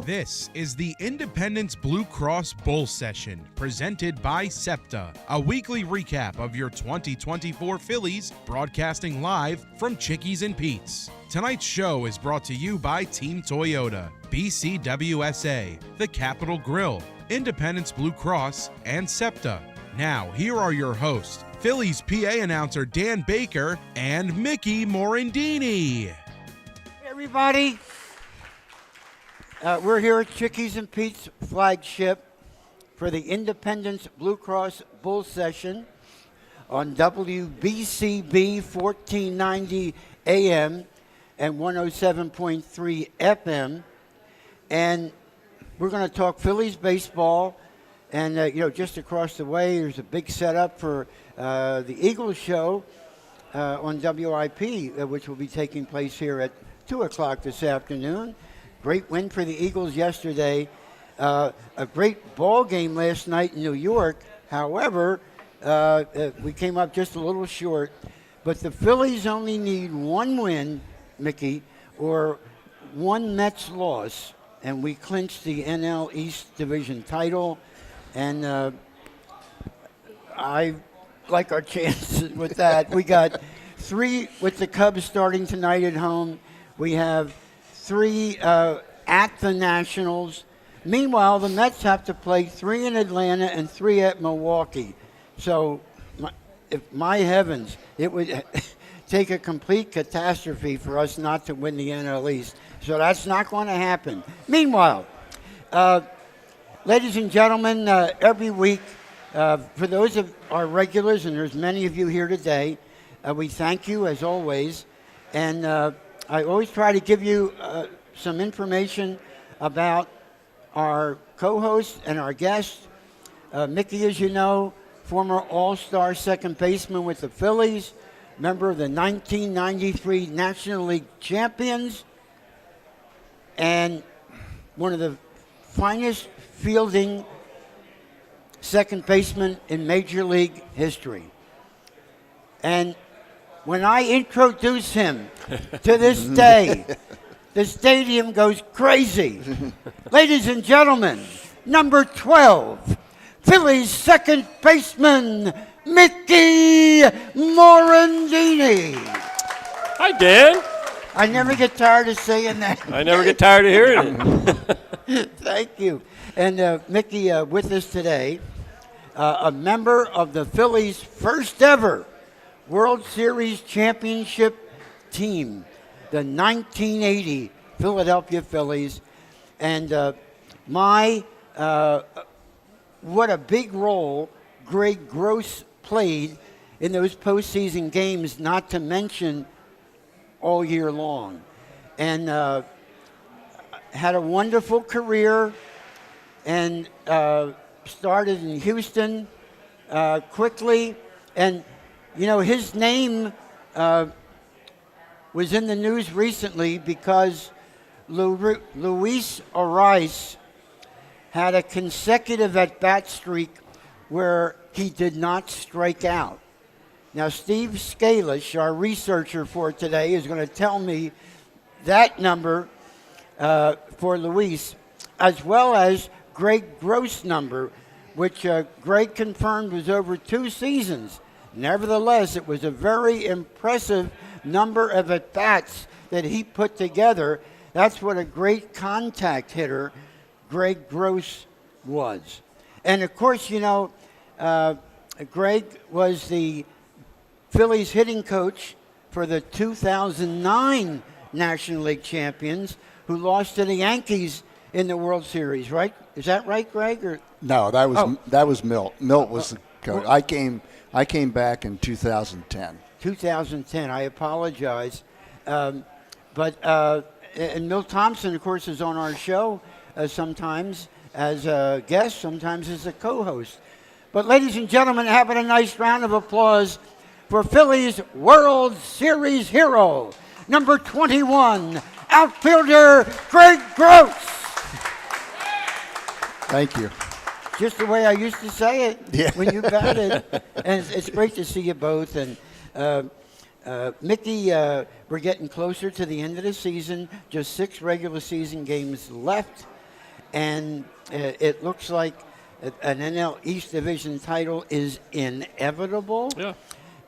This is the Independence Blue Cross Bull Session, presented by SEPTA, a weekly recap of your 2024 Phillies, broadcasting live from Chickies and Pete's. Tonight's show is brought to you by Team Toyota, BCWSA, The Capitol Grill, Independence Blue Cross, and SEPTA. Now, here are your hosts, Phillies PA announcer Dan Baker and Mickey Morandini. Hey, everybody. We're here at Chickies and Pete's flagship for the Independence Blue Cross Bull Session on WBCB 1490 AM and 107.3 FM. And we're going to talk Phillies baseball. And, just across the way, there's a big setup for the Eagles show on WIP, which will be taking place here at 2 o'clock this afternoon. Great win for the Eagles yesterday. A great ball game last night in New York. However, we came up just a little short. But the Phillies only need one win, Mickey, or one Mets loss, and we clinched the NL East Division title. And I like our chances with that. We got 3 with the Cubs starting tonight at home. We have 3 at the Nationals. Meanwhile, the Mets have to play 3 in Atlanta and 3 at Milwaukee. So, my heavens, it would take a complete catastrophe for us not to win the NL East. So that's not going to happen. Meanwhile, ladies and gentlemen, every week, for those of our regulars, and there's many of you here today, we thank you as always. And I always try to give you some information about our co-host and our guest. Mickey, as you know, former All-Star second baseman with the Phillies, member of the 1993 National League champions, and one of the finest fielding second baseman in Major League history. And when I introduce him to this day, the stadium goes crazy. Ladies and gentlemen, number 12, Phillies second baseman, Mickey Morandini. Hi, Dan. I never get tired of saying that. I never get tired of hearing it. Thank you. And Mickey, with us today, a member of the Phillies' first ever World Series championship team, the 1980 Philadelphia Phillies. And what a big role Gregg Gross played in those postseason games, not to mention all year long. And had a wonderful career and started in Houston quickly. And his name was in the news recently because Luis Ariz had a consecutive at-bat streak where he did not strike out. Now, Steve Scalish, our researcher for today, is going to tell me that number for Luis, as well as Gregg Gross number, which Gregg confirmed was over 2 seasons. Nevertheless, it was a very impressive number of at-bats that he put together. That's what a great contact hitter Gregg Gross was. And, of course, Gregg was the Phillies hitting coach for the 2009 National League champions who lost to the Yankees in the World Series, right? Is that right, Gregg? Or? No, that was Milt. Milt was the coach. I came back in 2010. 2010. I apologize. And Milt Thompson, of course, is on our show sometimes as a guest, sometimes as a co-host. But, ladies and gentlemen, having a nice round of applause for Phillies World Series hero, number 21, outfielder Gregg Gross. Thank you. Just the way I used to say it when you batted. And it's great to see you both. And Mickey, we're getting closer to the end of the season. Just 6 regular season games left. and it looks like an NL East Division title is inevitable. Yeah.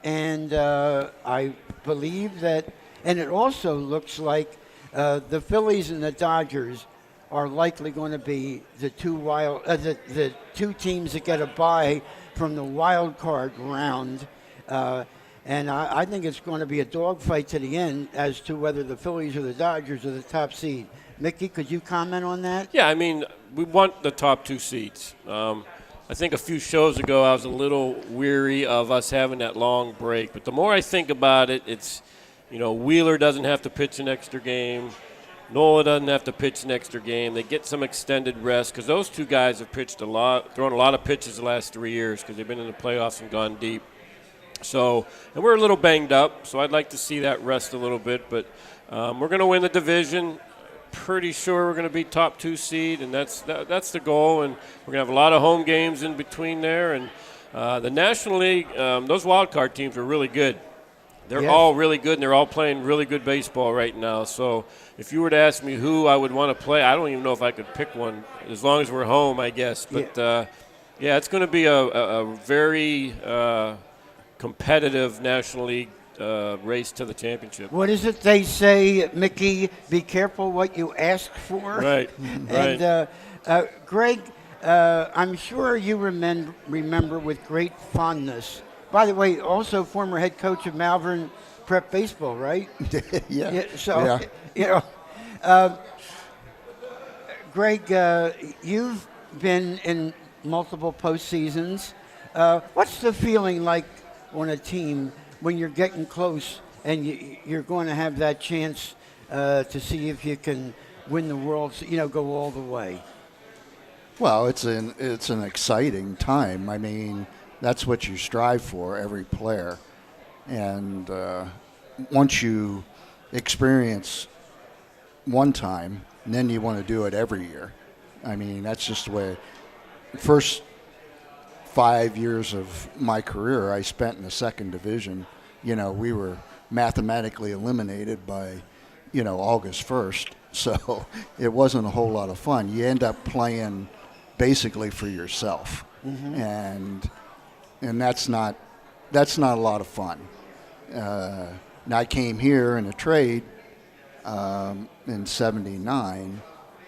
And I believe that, and it also looks like the Phillies and the Dodgers are likely going to be the the two teams that get a bye from the wild card round. And I think it's going to be a dogfight to the end as to whether the Phillies or the Dodgers are the top seed. Mickey, could you comment on that? Yeah, I mean, we want the top 2 seeds. I think a few shows ago I was a little weary of us having that long break. But the more I think about it, it's, Wheeler doesn't have to pitch an extra game. Nola doesn't have to pitch an extra game. They get some extended rest because those 2 guys have pitched a lot, thrown a lot of pitches the last 3 years because they've been in the playoffs and gone deep. So, and we're a little banged up, so I'd like to see that rest a little bit. But we're going to win the division. Pretty sure we're going to be top 2 seed, and that's the goal. And we're going to have a lot of home games in between there. And the National League, those wild card teams are really good. They're all really good, and they're all playing really good baseball right now. So if you were to ask me who I would want to play, I don't even know if I could pick one, as long as we're home, I guess. But, it's going to be a very competitive National League race to the championship. What is it they say, Mickey? Be careful what you ask for. Right. And Greg, I'm sure you remember with great fondness. By the way, also former head coach of Malvern Prep Baseball, right? Greg, you've been in multiple postseasons. What's the feeling like on a team when you're getting close and you're going to have that chance to see if you can win the World, go all the way? Well, it's an exciting time. I mean, that's what you strive for, every player. And once you experience one time, then you want to do it every year. I mean, that's just the way. First 5 years of my career I spent in the second division. We were mathematically eliminated by, August 1st. So it wasn't a whole lot of fun. You end up playing basically for yourself. Mm-hmm. And that's not a lot of fun. And I came here in a trade in '79,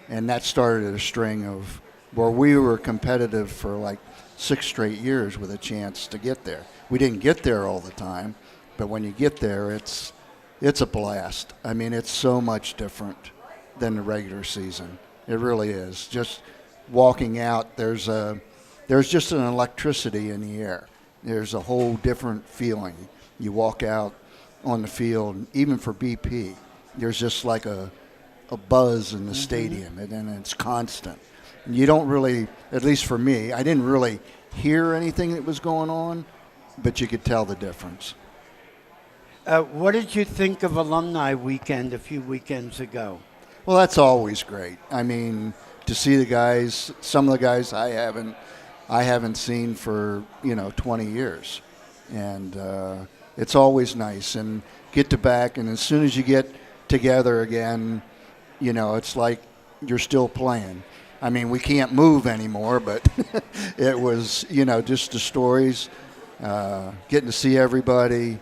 and that started a string of where we were competitive for like 6 straight years with a chance to get there. We didn't get there all the time, but when you get there, it's a blast. I mean, it's so much different than the regular season. It really is. Just walking out, there's just an electricity in the air. There's a whole different feeling. You walk out on the field, even for BP, there's just like a buzz in the stadium, and it's constant. And you don't really, at least for me, I didn't really hear anything that was going on, but you could tell the difference. What did you think of Alumni Weekend a few weekends ago? Well, that's always great. I mean, to see the guys, some of the guys I haven't seen for 20 years, and it's always nice. And get to back, and as soon as you get together again, it's like you're still playing. I mean, we can't move anymore, but it was just the stories, getting to see everybody,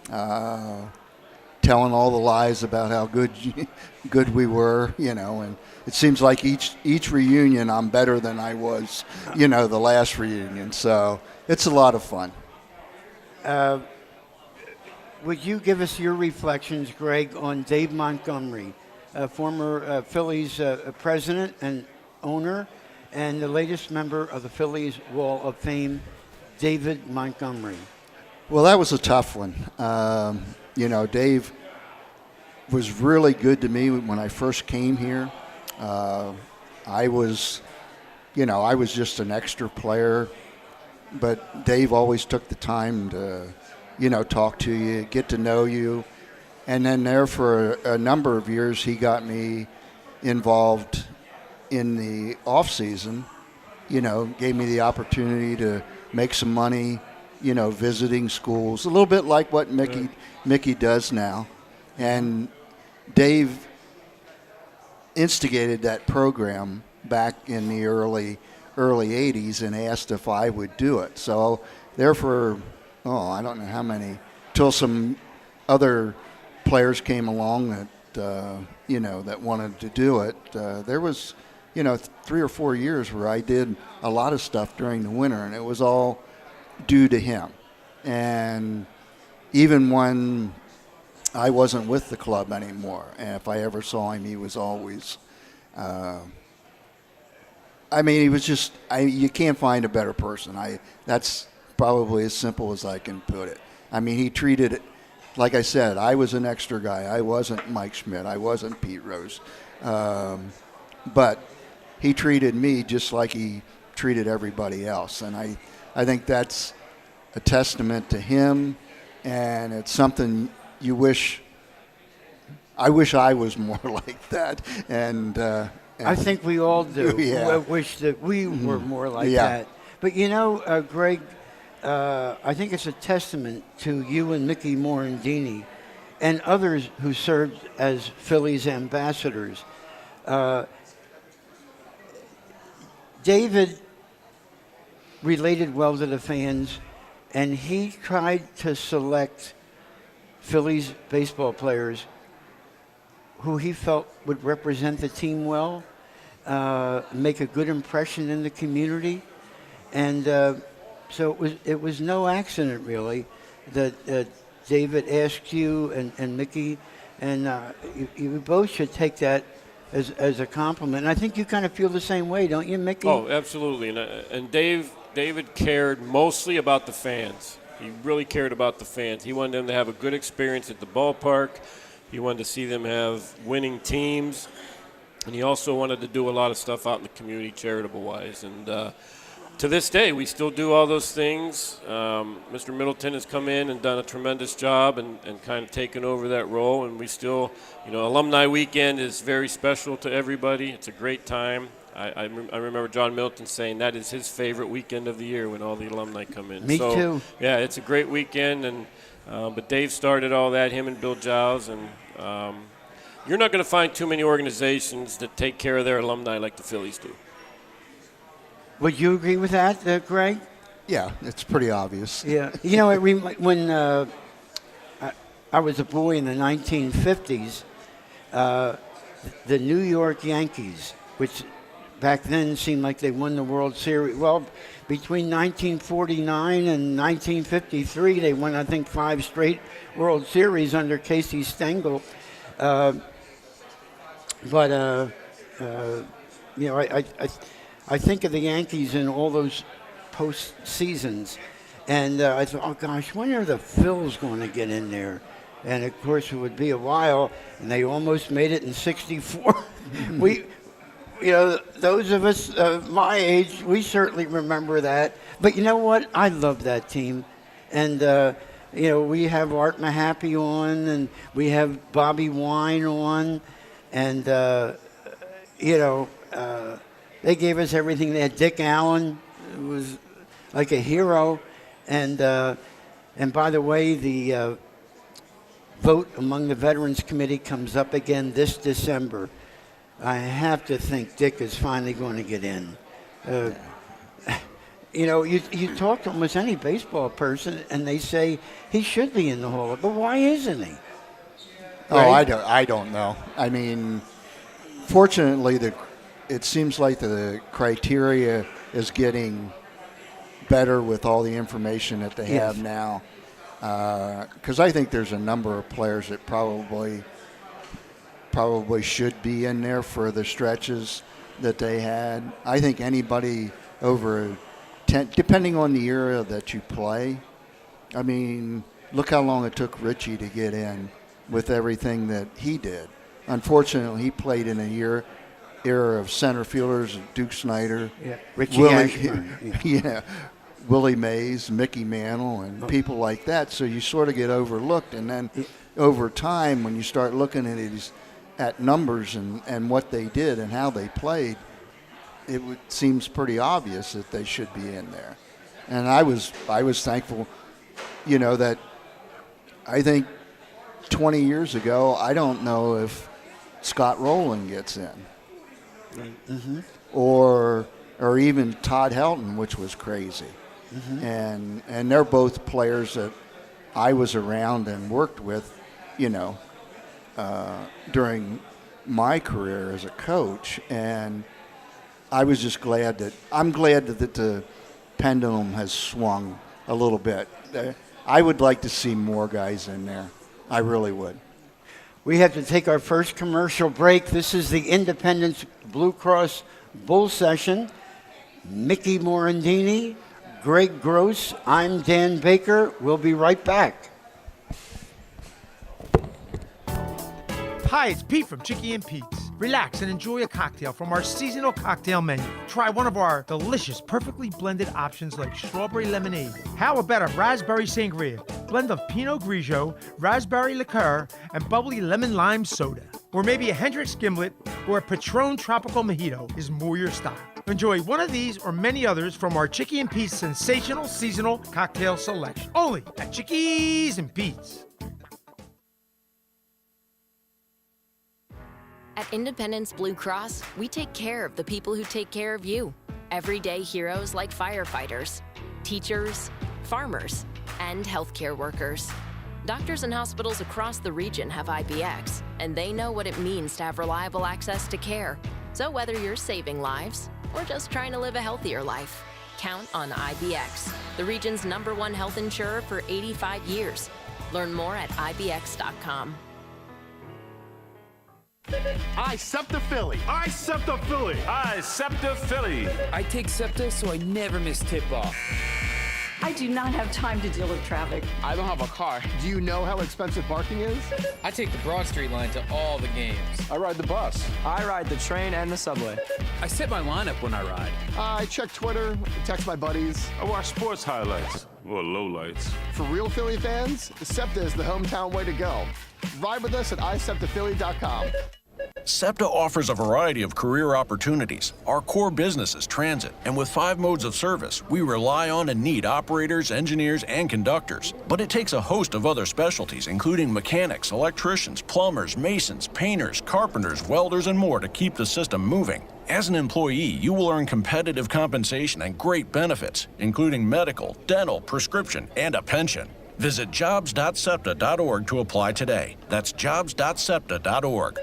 telling all the lies about how good we were, and it seems like each reunion I'm better than I was, the last reunion. So it's a lot of fun. Would you give us your reflections, Greg, on Dave Montgomery, former Phillies president and ove and the latest member of the Phillies Wall of Fame, David Montgomery? Well, that was a tough one. Dave was really good to me when I first came here. I was just an extra player, but Dave always took the time to, talk to you, get to know you. And then there for a number of years, he got me involved in the off season, gave me the opportunity to make some money, visiting schools, a little bit like what Mickey does now. And Dave instigated that program back in the early 80s and asked if I would do it. So therefore, I don't know how many, till some other players came along that that wanted to do it. There was 3 or 4 years where I did a lot of stuff during the winter, and it was all due to him. And even when I wasn't with the club anymore, and if I ever saw him, he was always he was just you can't find a better person. That's probably as simple as I can put it. He treated it, like I said, I was an extra guy. I wasn't Mike Schmidt. I wasn't Pete Rose. But he treated me just like he treated everybody else. And I think that's a testament to him, and it's something I wish I was more like that. And I think we all do. Yeah. I wish that we were more like Yeah. that. But Greg, I think it's a testament to you and Mickey Morandini and others who served as Phillies ambassadors. David related well to the fans, and he tried to select Phillies baseball players who he felt would represent the team well, make a good impression in the community. And so it was no accident, really, that David asked you and Mickey, and you both should take that as a compliment. And I think you kind of feel the same way, don't you, Mickey? Oh, absolutely. And David cared mostly about the fans. He really cared about the fans. He wanted them to have a good experience at the ballpark. He wanted to see them have winning teams. And he also wanted to do a lot of stuff out in the community charitable-wise. And to this day, we still do all those things. Mr. Middleton has come in and done a tremendous job and kind of taken over that role. And we still, Alumni Weekend is very special to everybody. It's a great time. I remember John Middleton saying that is his favorite weekend of the year when all the alumni come in. Me too. Yeah, it's a great weekend. And but Dave started all that, him and Bill Giles. And you're not going to find too many organizations that take care of their alumni like the Phillies do. Would you agree with that, Greg? Yeah, it's pretty obvious. Yeah. When I was a boy in the 1950s, the New York Yankees, which back then seemed like they won the World Series. Well, between 1949 and 1953, they won, I think, 5 straight World Series under Casey Stengel. I think of the Yankees in all those post seasons, and I thought, oh gosh, when are the Phils going to get in there? And of course, it would be a while, and they almost made it in '64. Those of us my age, we certainly remember that. But you know what? I love that team, and we have Art Mahaffey on, and we have Bobby Wine on, and they gave us everything. They had Dick Allen, who was like a hero, and by the way, the vote among the Veterans Committee comes up again this December. I have to think Dick is finally going to get in. You talk to almost any baseball person, and they say he should be in the Hall. But why isn't he? Right? I don't know. Fortunately, it seems like the criteria is getting better with all the information that they have now. Because I think there's a number of players that probably should be in there for the stretches that they had. I think anybody over 10, depending on the era that you play. Look how long it took Richie to get in with everything that he did. Unfortunately, he played in a era of center fielders, Duke Snyder, Richie Ashburn, Willie Mays, Mickey Mantle, and people like that. So you sort of get overlooked, and then over time, when you start looking at numbers and what they did and how they played, it seems pretty obvious that they should be in there. And I was thankful, that I think 20 years ago, I don't know if Scott Rowland gets in. Mm-hmm. or even Todd Helton, which was crazy. And they're both players that I was around and worked with, during my career as a coach. And I was just I'm glad that the pendulum has swung a little bit. I would like to see more guys in there. I really would. We have to take our first commercial break. This is the Independence Blue Cross Bull Session. Mickey Morandini, Gregg Gross, I'm Dan Baker. We'll be right back. Hi, it's Pete from Chicky and Pete's. Relax and enjoy a cocktail from our seasonal cocktail menu. Try one of our delicious, perfectly blended options like strawberry lemonade. How about a raspberry sangria, blend of Pinot Grigio, raspberry liqueur, and bubbly lemon lime soda? Or maybe a Hendrick's Gimlet or a Patron Tropical Mojito is more your style. Enjoy one of these or many others from our Chicky and Pete's sensational seasonal cocktail selection. Only at Chickies and Pete's. At Independence Blue Cross, we take care of the people who take care of you. Everyday heroes like firefighters, teachers, farmers, and healthcare workers. Doctors and hospitals across the region have IBX, and they know what it means to have reliable access to care. So whether you're saving lives or just trying to live a healthier life, count on IBX, the region's #1 health insurer for 85 years. Learn more at IBX.com. I SEPTA Philly. I SEPTA Philly. I SEPTA Philly. I take SEPTA so I never miss tip-off. I do not have time to deal with traffic. I don't have a car. Do you know how expensive parking is? I take the Broad Street line to all the games. I ride the bus. I ride the train and the subway. I set my lineup when I ride. I check Twitter, text my buddies. I watch sports highlights or lowlights. For real Philly fans, SEPTA is the hometown way to go. Ride with us at iseptaphilly.com. SEPTA offers a variety of career opportunities. Our core business is transit, and with 5 modes of service, we rely on and need operators, engineers, and conductors. But it takes a host of other specialties, including mechanics, electricians, plumbers, masons, painters, carpenters, welders, and more to keep the system moving. As an employee, you will earn competitive compensation and great benefits, including medical, dental, prescription, and a pension. Visit jobs.septa.org to apply today. That's jobs.septa.org.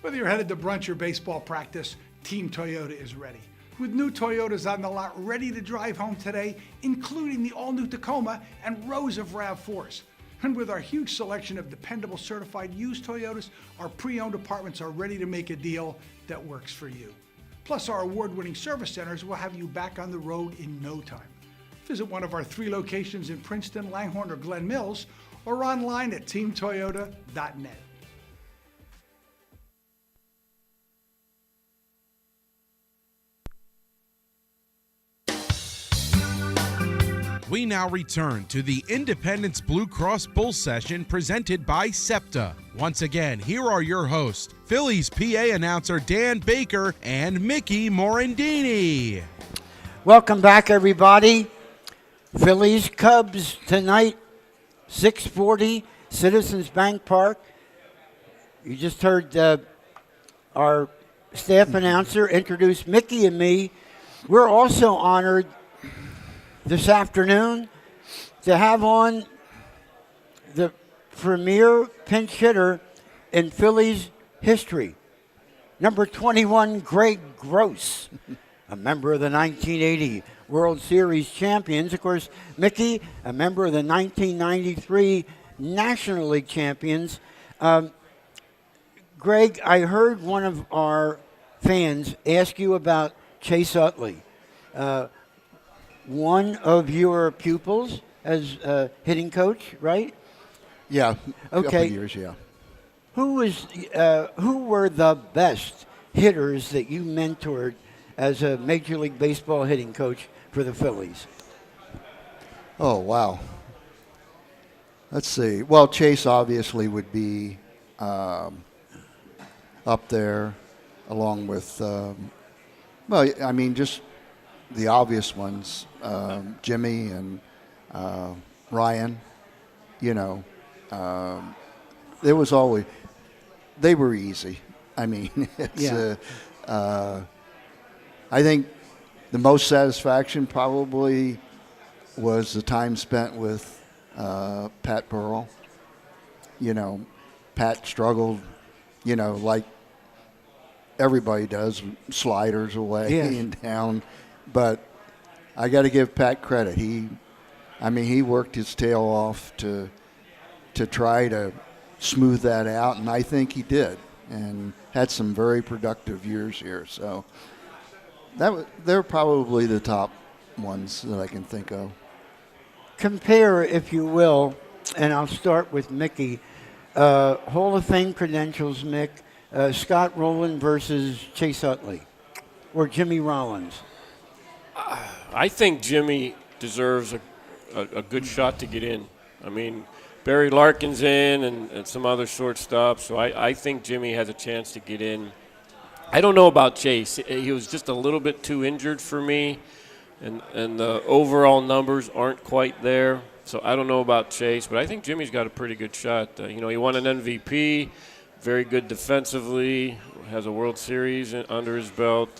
Whether you're headed to brunch or baseball practice, Team Toyota is ready. With new Toyotas on the lot ready to drive home today, including the all-new Tacoma and rows of RAV4s. And with our huge selection of dependable certified used Toyotas, our pre-owned departments are ready to make a deal that works for you. Plus, our award-winning service centers will have you back on the road in no time. Visit one of our 3 locations in Princeton, Langhorne, or Glen Mills, or online at teamtoyota.net. We now return to the Independence Blue Cross Bull Session presented by SEPTA. Once again, here are your hosts, Phillies PA announcer Dan Baker and Mickey Morandini. Welcome back, everybody. Phillies Cubs tonight, 6:40, Citizens Bank Park. You just heard our staff announcer introduce Mickey and me. We're also honored this afternoon to have on the premier pinch hitter in Phillies history, number 21, Gregg Gross, a member of the 1980 World Series champions. Of course, Mickey, a member of the 1993 National League champions. Greg, I heard one of our fans ask you about Chase Utley. One of your pupils as a hitting coach, right? Yeah. Okay. Couple years, yeah. Who were the best hitters that you mentored as a Major League Baseball hitting coach for the Phillies? Oh, wow. Let's see. Well, Chase obviously would be up there along with, just the obvious ones, Jimmy and Ryan. There was always, they were easy. I mean, it's I think the most satisfaction probably was the time spent with Pat Burrell. You know, Pat struggled, you know, like everybody does, sliders away and down. But I got to give Pat credit. He worked his tail off to try to smooth that out, and I think he did, and had some very productive years here. So they're probably the top ones that I can think of. Compare, if you will, and I'll start with Mickey. Hall of Fame credentials, Mick. Scott Rowland versus Chase Utley, or Jimmy Rollins. I think Jimmy deserves a good shot to get in. I mean, Barry Larkin's in and some other shortstops, so I think Jimmy has a chance to get in. I don't know about Chase. He was just a little bit too injured for me, and the overall numbers aren't quite there. So I don't know about Chase, but I think Jimmy's got a pretty good shot. He won an MVP, very good defensively, has a World Series under his belt.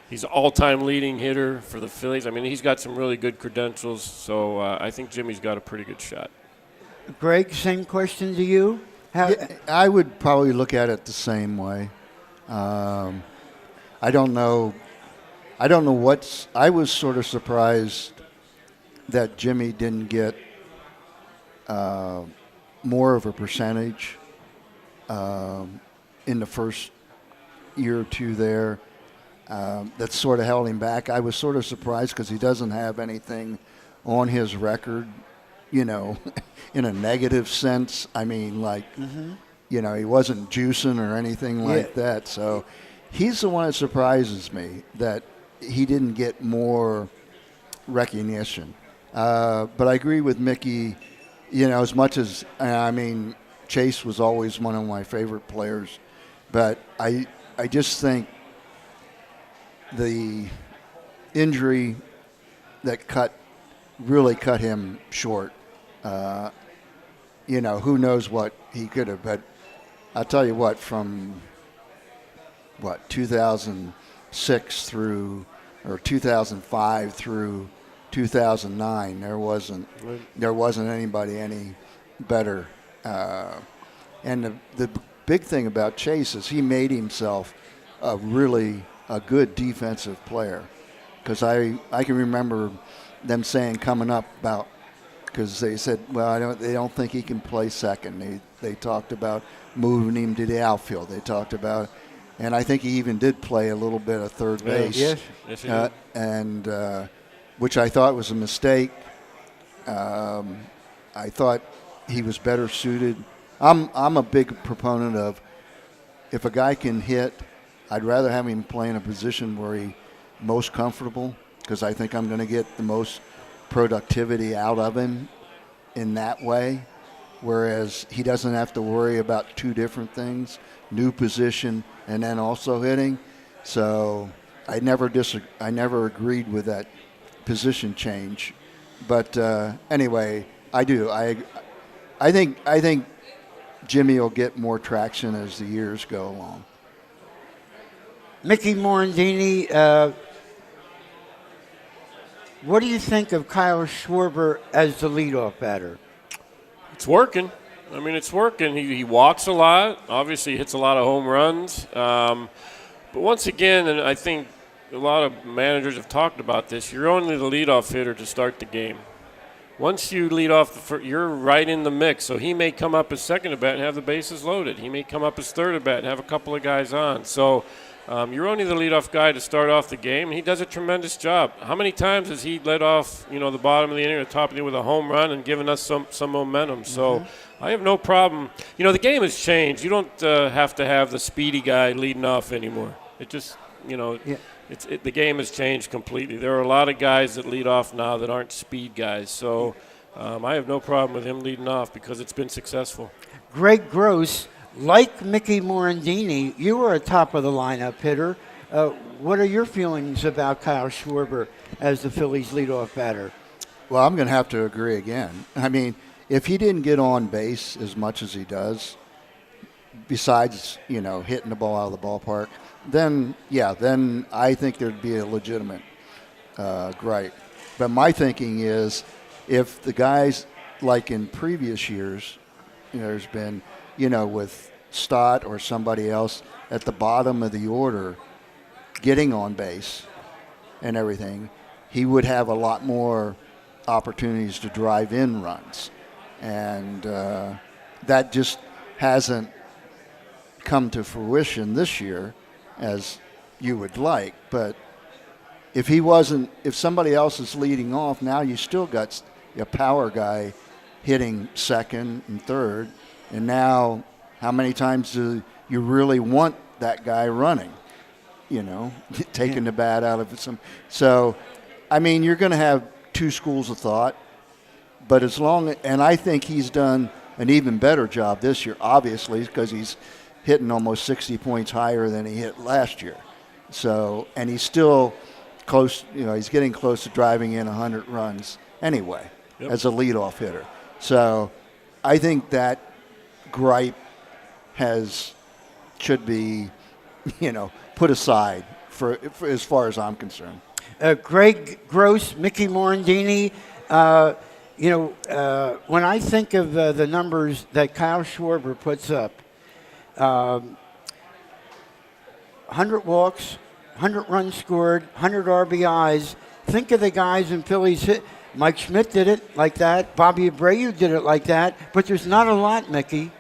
He's an all-time leading hitter for the Phillies. I mean, he's got some really good credentials, so I think Jimmy's got a pretty good shot. Greg, same question to you? I would probably look at it the same way. I don't know I was sort of surprised that Jimmy didn't get more of a percentage in the first year or two there. That sort of held him back. I was sort of surprised because he doesn't have anything on his record, in a negative sense. I mean, like, he wasn't juicing or anything like that. So he's the one that surprises me that he didn't get more recognition. But I agree with Mickey, as much as, Chase was always one of my favorite players. But I just think the injury that really cut him short. Who knows what he could have. But I'll tell you what, from 2006 through, or 2005 through 2009, there wasn't anybody any better. And the big thing about Chase is he made himself a good defensive player. Because I can remember them saying coming up about, because they said, they don't think he can play second. They talked about moving him to the outfield. They talked about, and I think he even did play a little bit of third base. Yes, he did. And which I thought was a mistake. I thought he was better suited. I'm a big proponent of, if a guy can hit, I'd rather have him play in a position where he's most comfortable, because I think I'm going to get the most productivity out of him in that way, whereas he doesn't have to worry about two different things, new position and then also hitting. So I never agreed with that position change. But anyway, I do. I think Jimmy will get more traction as the years go along. Mickey Morandini, what do you think of Kyle Schwarber as the leadoff batter? It's working. It's working. He walks a lot. Obviously, he hits a lot of home runs. But once again, and I think a lot of managers have talked about this, you're only the leadoff hitter to start the game. Once you lead off, you're right in the mix. So he may come up as second at bat and have the bases loaded. He may come up as third at bat and have a couple of guys on. So you're only the leadoff guy to start off the game, and he does a tremendous job. How many times has he led off, the bottom of the inning or the top of the inning with a home run and given us some momentum? So I have no problem. The game has changed. You don't have to have the speedy guy leading off anymore. It just, the game has changed completely. There are a lot of guys that lead off now that aren't speed guys. So I have no problem with him leading off because it's been successful. Gregg Gross, like Mickey Morandini, you were a top-of-the-lineup hitter. What are your feelings about Kyle Schwarber as the Phillies leadoff batter? Well, I'm going to have to agree again. If he didn't get on base as much as he does, besides, hitting the ball out of the ballpark, then I think there'd be a legitimate gripe. But my thinking is, if the guys, like in previous years, there's been, with Stott or somebody else at the bottom of the order getting on base and everything, he would have a lot more opportunities to drive in runs. And that just hasn't come to fruition this year as you would like. But if somebody else is leading off, now you still got a power guy hitting second and third. And now, how many times do you really want that guy running? Taking the bat out of it. So, you're going to have two schools of thought. But and I think he's done an even better job this year, obviously, because he's hitting almost 60 points higher than he hit last year. So, and he's still close, he's getting close to driving in 100 runs anyway as a leadoff hitter. So I think that gripe should be, put aside for as far as I'm concerned. Gregg Gross, Mickey Morandini, when I think of the numbers that Kyle Schwarber puts up, 100 walks, 100 runs scored, 100 RBIs. Think of the guys in Phillies hit. Mike Schmidt did it like that. Bobby Abreu did it like that. But there's not a lot, Mickey,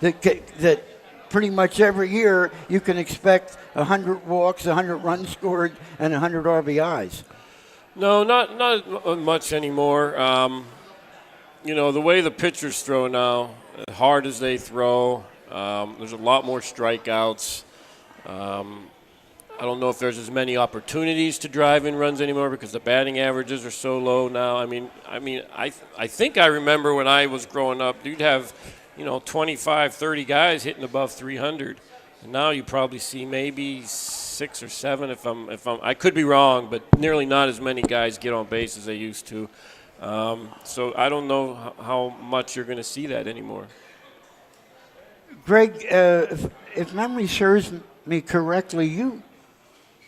that pretty much every year you can expect 100 walks, 100 runs scored, and 100 RBIs. No, not much anymore. The way the pitchers throw now, as hard as they throw, there's a lot more strikeouts. I don't know if there's as many opportunities to drive in runs anymore because the batting averages are so low now. I think I remember when I was growing up, you'd have, 25, 30 guys hitting above 300. And now you probably see maybe 6 or 7 if I could be wrong, but nearly not as many guys get on base as they used to. So I don't know how much you're going to see that anymore. Greg, if memory serves me correctly, you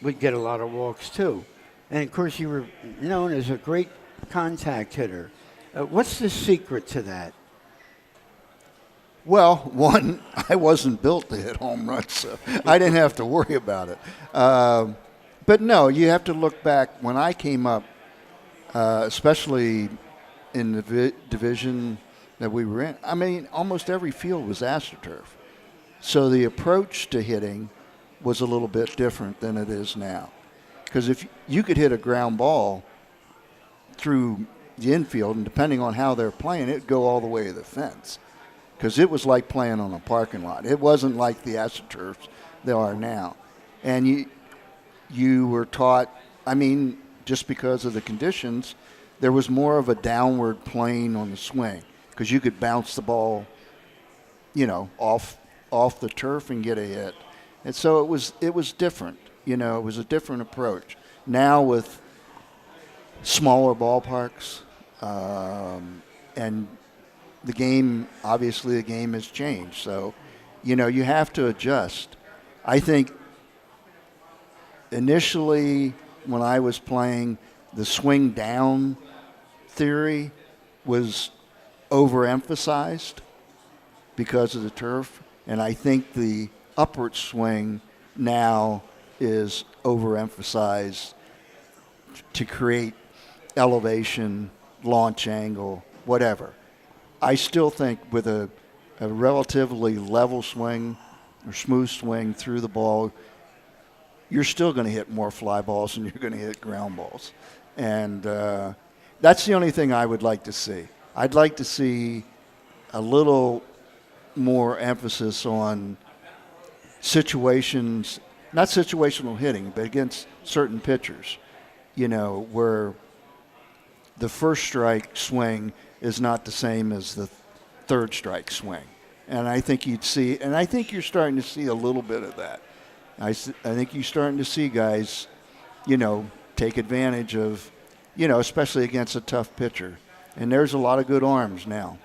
would get a lot of walks too. And of course you were known as a great contact hitter. What's the secret to that? Well, one, I wasn't built to hit home runs, so I didn't have to worry about it. But no, you have to look back. When I came up, especially in the division that we were in, almost every field was AstroTurf. So the approach to hitting was a little bit different than it is now. Because if you could hit a ground ball through the infield, and depending on how they're playing, it would go all the way to the fence. Because it was like playing on a parking lot. It wasn't like the AstroTurfs they are now. And you were taught, just because of the conditions, there was more of a downward plane on the swing. Because you could bounce the ball, off the turf and get a hit. And so it was different. It was a different approach. Now with smaller ballparks, and the game has changed. So, you have to adjust. I think initially when I was playing, the swing down theory was overemphasized because of the turf. And I think the upward swing now is overemphasized to create elevation, launch angle, whatever. I still think with a relatively level swing or smooth swing through the ball, you're still going to hit more fly balls than you're going to hit ground balls. And that's the only thing I would like to see. I'd like to see a little more emphasis on situations, not situational hitting, but against certain pitchers, where the first strike swing is not the same as the third strike swing. And I think you're starting to see a little bit of that. I think you're starting to see guys, take advantage of, especially against a tough pitcher. And there's a lot of good arms now.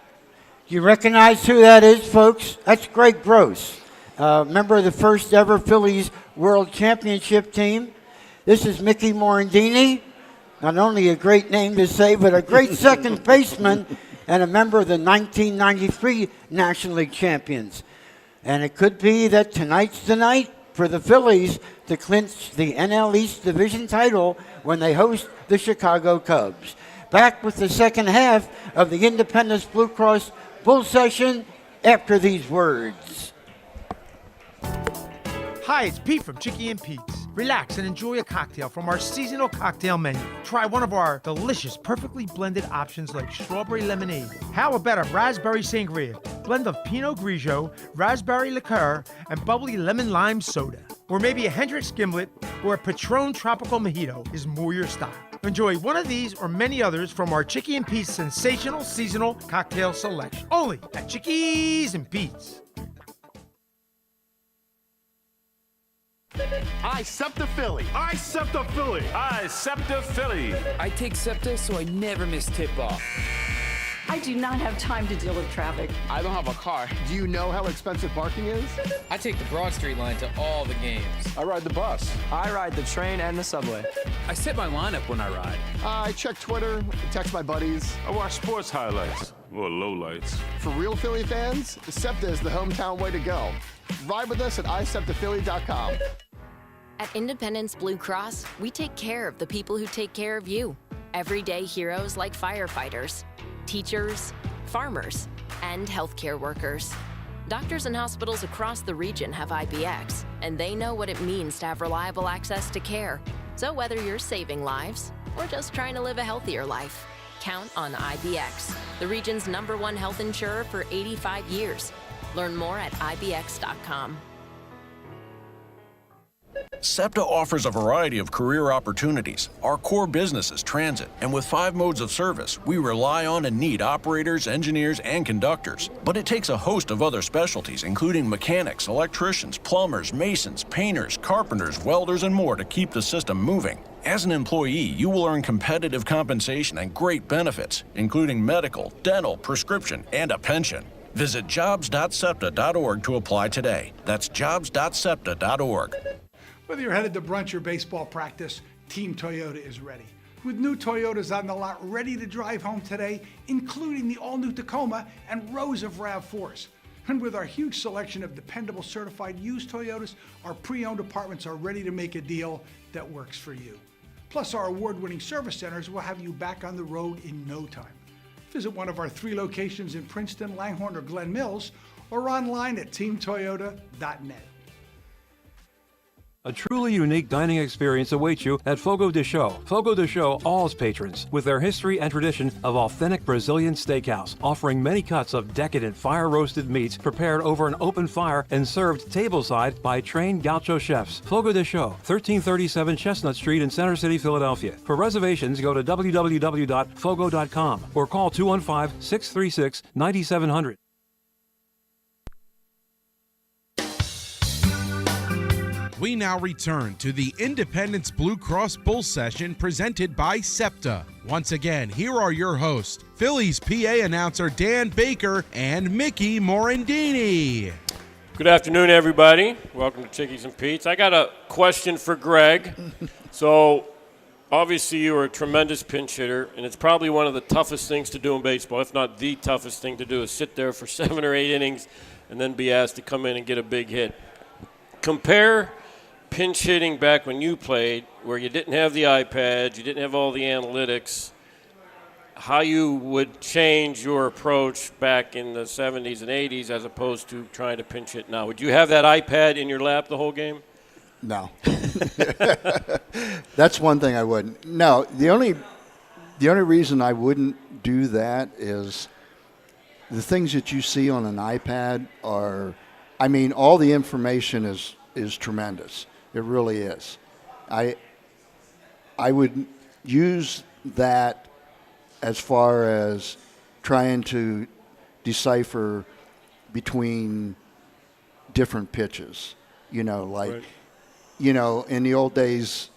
You recognize who that is, folks? That's Gregg Gross, member of the first ever Phillies World Championship team. This is Mickey Morandini, not only a great name to say, but a great second baseman and a member of the 1993 National League champions. And it could be that tonight's the night for the Phillies to clinch the NL East Division title when they host the Chicago Cubs. Back with the second half of the Independence Blue Cross Bull Session after these words. Hi, it's Pete from Chicky and Pete's. Relax and enjoy a cocktail from our seasonal cocktail menu. Try one of our delicious, perfectly blended options like strawberry lemonade. How about a raspberry sangria, blend of Pinot Grigio, raspberry liqueur, and bubbly lemon lime soda? Or maybe a Hendrick's Gimlet or a Patron Tropical Mojito is more your style. Enjoy one of these or many others from our Chicky and Pete's sensational seasonal cocktail selection. Only at Chickies and Pete's. I SEPTA Philly. I SEPTA Philly. I SEPTA Philly. I take SEPTA so I never miss tip-off. I do not have time to deal with traffic. I don't have a car. Do you know how expensive parking is? I take the Broad Street line to all the games. I ride the bus. I ride the train and the subway. I set my lineup when I ride. I check Twitter, text my buddies. I watch sports highlights or lowlights. For real Philly fans, SEPTA is the hometown way to go. Ride with us at iseptaphilly.com. At Independence Blue Cross, we take care of the people who take care of you. Everyday heroes like firefighters, teachers, farmers, and healthcare workers. Doctors and hospitals across the region have IBX, and they know what it means to have reliable access to care. So whether you're saving lives or just trying to live a healthier life, count on IBX, the region's #1 health insurer for 85 years. Learn more at IBX.com. SEPTA offers a variety of career opportunities. Our core business is transit, and with 5 modes of service, we rely on and need operators, engineers, and conductors. But it takes a host of other specialties, including mechanics, electricians, plumbers, masons, painters, carpenters, welders, and more to keep the system moving. As an employee, you will earn competitive compensation and great benefits, including medical, dental, prescription, and a pension. Visit jobs.septa.org to apply today. That's jobs.septa.org. Whether you're headed to brunch or baseball practice, Team Toyota is ready. With new Toyotas on the lot ready to drive home today, including the all-new Tacoma and rows of RAV4s. And with our huge selection of dependable certified used Toyotas, our pre-owned departments are ready to make a deal that works for you. Plus, our award-winning service centers will have you back on the road in no time. Visit one of our 3 locations in Princeton, Langhorne, or Glen Mills, or online at teamtoyota.net. A truly unique dining experience awaits you at Fogo de Chão. Fogo de Chão awes patrons with their history and tradition of authentic Brazilian steakhouse, offering many cuts of decadent fire-roasted meats prepared over an open fire and served tableside by trained gaucho chefs. Fogo de Chão, 1337 Chestnut Street in Center City, Philadelphia. For reservations, go to www.fogo.com or call 215-636-9700. We now return to the Independence Blue Cross Bull Session presented by SEPTA. Once again, here are your hosts, Phillies PA announcer Dan Baker and Mickey Morandini. Good afternoon, everybody. Welcome to Chickies and Pete's. I got a question for Gregg. So, obviously, you are a tremendous pinch hitter, and it's probably one of the toughest things to do in baseball, if not the toughest thing to do, is sit there for 7 or 8 innings and then be asked to come in and get a big hit. Compare pinch hitting back when you played, where you didn't have the iPads, you didn't have all the analytics, how you would change your approach back in the 70s and 80s as opposed to trying to pinch hit now. Would you have that iPad in your lap the whole game? No. That's one thing I wouldn't. No, the only reason I wouldn't do that is the things that you see on an iPad are, I mean, all the information is tremendous. It really is. I would use that as far as trying to decipher between different pitches. You know, like, right. You know, in the old days,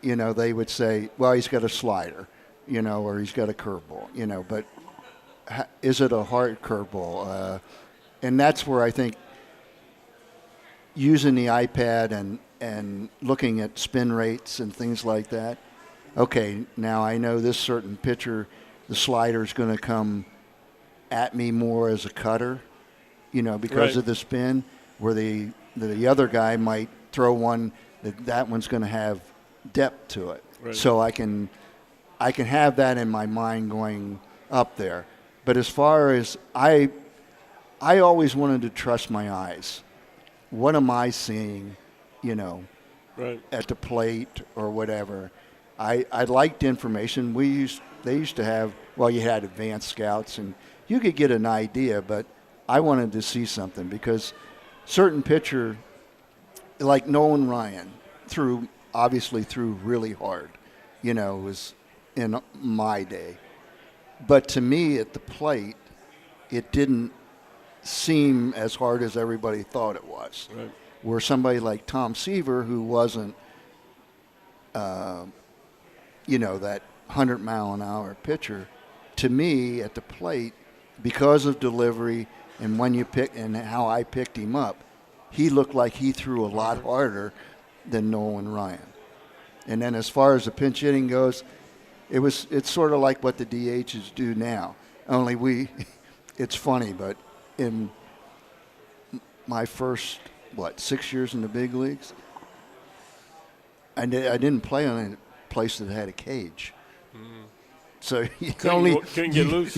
you know, they would say, well, he's got a slider, you know, or he's got a curveball, you know, but is it a hard curveball? And that's where I think using the iPad and looking at spin rates and things like that. Okay, now I know this certain pitcher, the slider is going to come at me more as a cutter, because of the spin, where the other guy might throw one that one's going to have depth to it. Right. So I can have that in my mind going up there. But as far as I always wanted to trust my eyes. What am I seeing, at the plate or whatever? I liked information. They used to have, you had advanced scouts and you could get an idea, but I wanted to see something because certain pitcher, like Nolan Ryan, obviously threw really hard, was in my day. But to me at the plate, it didn't seem as hard as everybody thought it was. Right. Where somebody like Tom Seaver, who wasn't, that 100-mile-an-hour pitcher, to me at the plate, because of delivery and when you pick and how I picked him up, he looked like he threw a lot harder than Nolan Ryan. And then as far as the pinch hitting goes, it's sort of like what the DHs do now. Only it's funny, but in my first 6 years in the big leagues, I didn't play on a place that had a cage. So you couldn't get loose.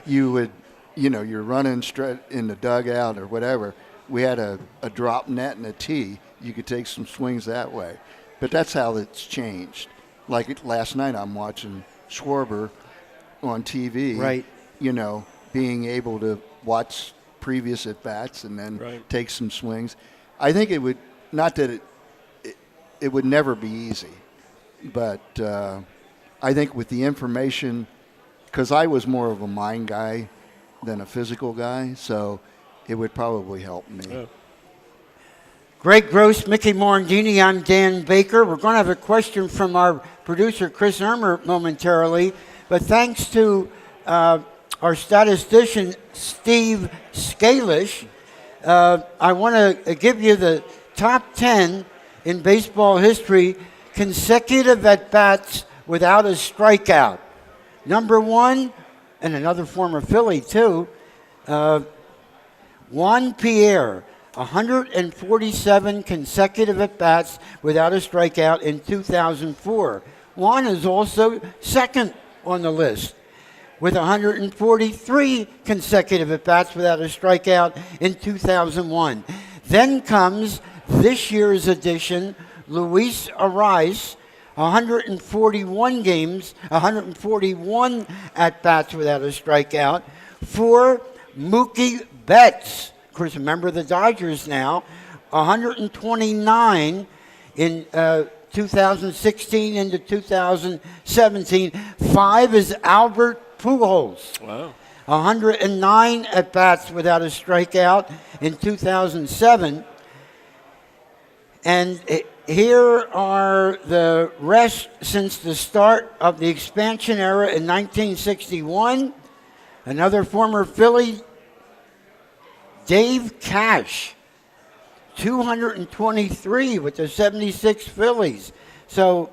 You would, you're running straight in the dugout or whatever. We had a drop net and a tee. You could take some swings that way. But that's how it's changed. Like last night, I'm watching Schwarber on TV. Right. Being able to watch previous at-bats and then right. take some swings. I think it would, not that it would never be easy, but I think with the information, because I was more of a mind guy than a physical guy, so it would probably help me. Yeah. Gregg Gross, Mickey Morandini, I'm Dan Baker. We're going to have a question from our producer, Chris Ermer, momentarily. But thanks to our statistician, Steve Scalish, I want to give you the top 10 in baseball history consecutive at-bats without a strikeout. Number 1, and another former Philly, too, Juan Pierre, 147 consecutive at-bats without a strikeout in 2004. Juan is also second on the list with 143 consecutive at-bats without a strikeout in 2001. Then comes this year's edition, Luis Ariz, 141 at-bats without a strikeout. For Mookie Betts, of course, a member of the Dodgers now, 129 in 2016 into 2017. 5 is Albert Pujols. Wow. 109 at-bats without a strikeout in 2007. And here are the rest since the start of the expansion era in 1961. Another former Philly, Dave Cash, 223 with the 76 Phillies. So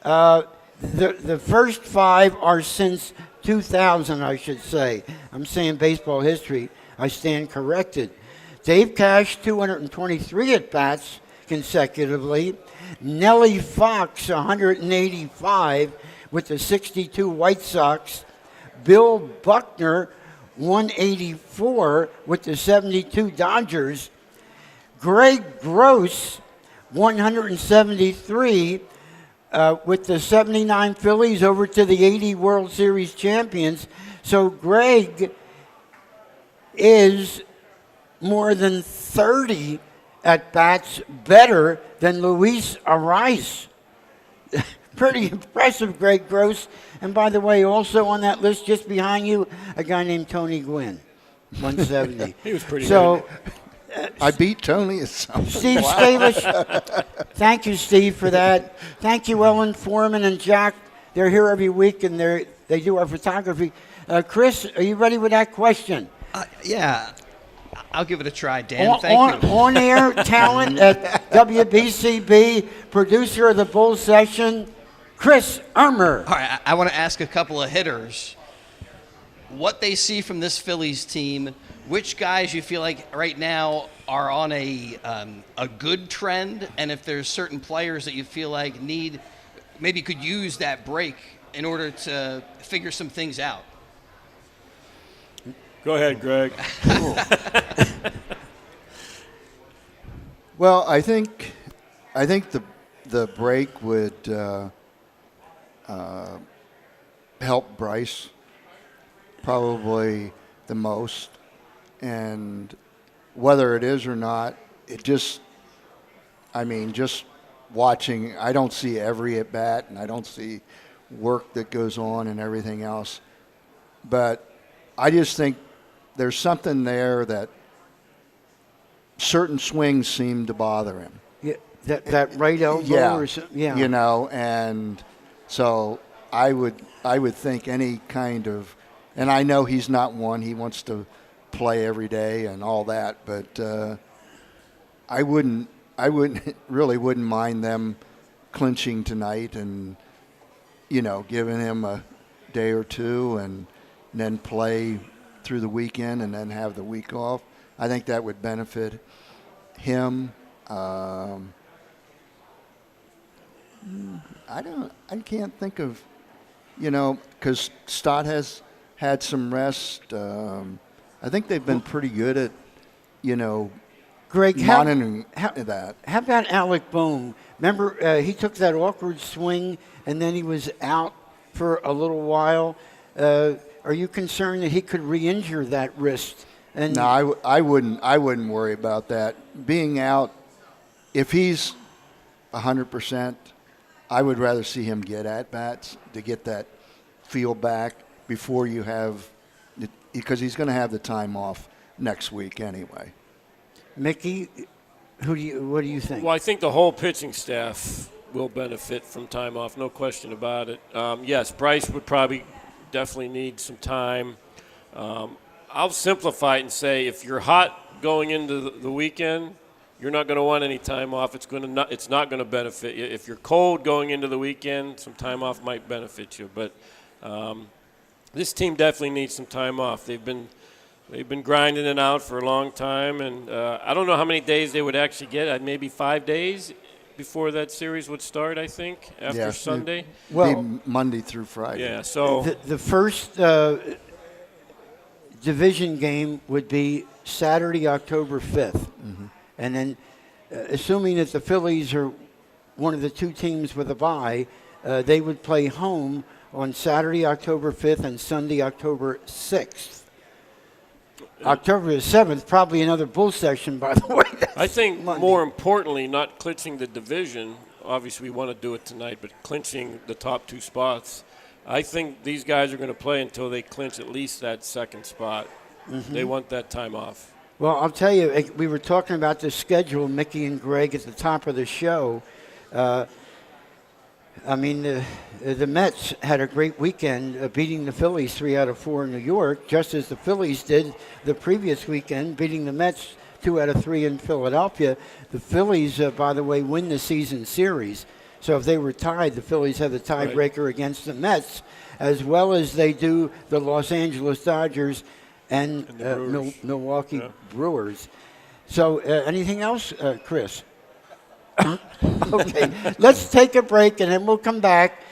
the first 5 are since 2000, I should say. I'm saying baseball history. I stand corrected. Dave Cash, 223 at-bats consecutively. Nellie Fox, 185 with the 62 White Sox. Bill Buckner, 184 with the 72 Dodgers. Gregg Gross, 173 with the 79 Phillies over to the 80 World Series champions. So Gregg is more than 30 at-bats better than Luis Ariz. Pretty impressive, Gregg Gross. And by the way, also on that list, just behind you, a guy named Tony Gwynn, 170. He was pretty good. I beat Tony at something. Steve Scalish, thank you, Steve, for that. Thank you, Ellen Foreman and Jack. They're here every week, and they do our photography. Chris, are you ready with that question? Yeah, I'll give it a try, Dan. Thank you. On-air talent at WBCB, producer of the Bull Session, Chris Ermer. All right, I want to ask a couple of hitters what they see from this Phillies team, which guys you feel like right now are on a good trend, and if there's certain players that you feel like maybe could use that break in order to figure some things out. Go ahead, Greg. Well, I think the break would help Bryce probably the most, and whether it is or not, just watching, I don't see every at bat, and I don't see work that goes on and everything else, but I just think there's something there that certain swings seem to bother him. Yeah, that right elbow or something. Yeah. You know, and so I would think any kind of, and I know he's not one, he wants to play every day and all that, but I wouldn't mind them clinching tonight and, giving him a day or two and then play through the weekend and then have the week off. I think that would benefit him. I can't think of, because Stott has had some rest. I think they've been pretty good at, Greg, monitoring that. How about Alec Bohm? Remember, he took that awkward swing and then he was out for a little while. Are you concerned that he could re-injure that wrist? And no, I wouldn't worry about that. Being out, if he's 100%, I would rather see him get at bats to get that feel back before you have, because he's going to have the time off next week anyway. Mickey, what do you think? Well, I think the whole pitching staff will benefit from time off, no question about it. Yes, Bryce would probably definitely need some time. I'll simplify it and say if you're hot going into the weekend, you're not going to want any time off. It's not going to benefit you. If you're cold going into the weekend, some time off might benefit you. But this team definitely needs some time off. They've been grinding it out for a long time, and I don't know how many days they would actually get. Maybe 5 days before that series would start, I think, after Sunday. Well, Monday through Friday. Yeah, so the first division game would be Saturday, October 5th. Mm-hmm. And then assuming that the Phillies are one of the two teams with a bye, they would play home on Saturday, October 5th and Sunday, October 6th. October 7th, probably another bull session, by the way. I think Monday. More importantly, not clinching the division. Obviously, we want to do it tonight, but clinching the top two spots. I think these guys are going to play until they clinch at least that second spot. Mm-hmm. They want that time off. Well, I'll tell you, we were talking about the schedule, Mickey and Greg, at the top of the show. The Mets had a great weekend beating the Phillies 3 out of 4 in New York, just as the Phillies did the previous weekend, beating the Mets 2 out of 3 in Philadelphia. The Phillies, by the way, win the season series. So if they were tied, the Phillies have the tiebreaker against the Mets, as well as they do the Los Angeles Dodgers and Milwaukee Brewers. So anything else, Chris? Okay, let's take a break, and then we'll come back